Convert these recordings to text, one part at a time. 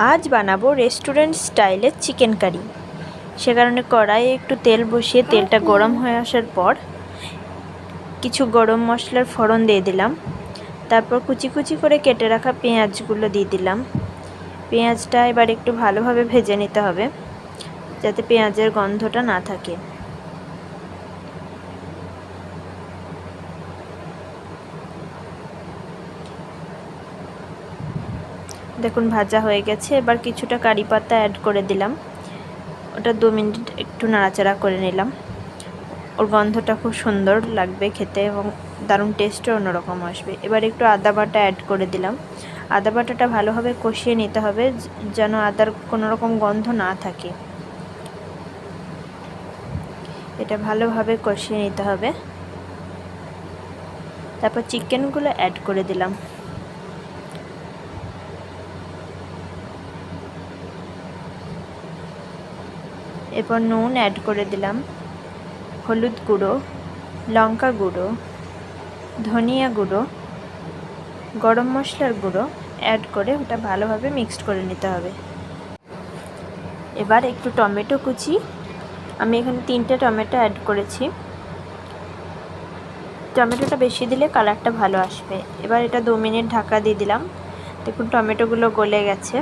আজ বানাবো রেস্টুরেন্ট স্টাইলের চিকেন কারি। সে কারণে কড়াইয়ে একটু তেল বসিয়ে তেলটা গরম হয়ে আসার পর কিছু গরম মশলার ফোড়ন দিয়ে দিলাম। তারপর কুচি কুচি করে কেটে রাখা পেঁয়াজগুলো দিয়ে দিলাম। পেঁয়াজটা এবার একটু ভালোভাবে ভেজে নিতে হবে যাতে পেঁয়াজের গন্ধটা না থাকে। দেখুন ভাজা হয়ে গেছে। এবার কিছুটা কারি পাতা অ্যাড করে দিলাম। ওটা 2 মিনিট একটু নাড়াচাড়া করে নিলাম। ওর গন্ধটা খুব সুন্দর লাগবে খেতে এবং দারুণ টেস্টও অন্যরকম আসবে। এবার একটু আদা বাটা অ্যাড করে দিলাম। আদা বাটাটা ভালোভাবে কষিয়ে নিতে হবে যেন আদার কোনো রকম গন্ধ না থাকে। এটা ভালোভাবে কষিয়ে নিতে হবে। তারপর চিকেনগুলো অ্যাড করে দিলাম। এরপর নুন অ্যাড করে দিলাম, হলুদ গুঁড়ো, লঙ্কা গুঁড়ো, ধনিয়া গুঁড়ো, গরম মশলার গুঁড়ো অ্যাড করে ওটা ভালোভাবে মিক্সড করে নিতে হবে। এবার একটু টমেটো কুচি, আমি এখানে 3টে টমেটো অ্যাড করেছি। টমেটোটা বেশি দিলে কালারটা ভালো আসবে। এবার এটা 2 মিনিট ঢাকা দিয়ে দিলাম। দেখুন টমেটোগুলো গলে গেছে।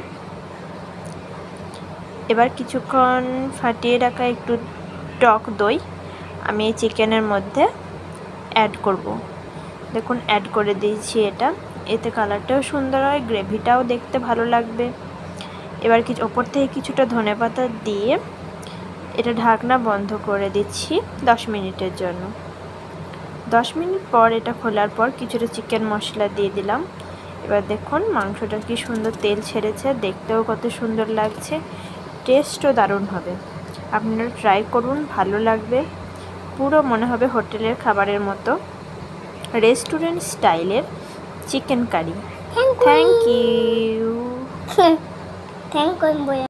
এবার কিছুক্ষণ ফাটিয়ে রাখা একটু টক দই আমি এই চিকেনের মধ্যে অ্যাড করব। দেখুন অ্যাড করে দিয়েছি এটা। এতে কালারটাও সুন্দর হয়, গ্রেভিটাও দেখতে ভালো লাগবে। এবার ওপর থেকে কিছুটা ধনেপাতা দিয়ে এটা ঢাকনা বন্ধ করে দিচ্ছি 10 মিনিটের জন্য। 10 মিনিট পর এটা খোলার পর কিছুটা চিকেন মশলা দিয়ে দিলাম। এবার দেখুন মাংসটা কি সুন্দর তেল ছেড়েছে, দেখতেও কত সুন্দর লাগছে, টেস্টও দারুণ হবে। আপনারা ট্রাই করুন, ভালো লাগবে। পুরো মনে হবে হোটেলের খাবারের মতো, রেস্টুরেন্ট স্টাইলের চিকেন কারি। Thank you.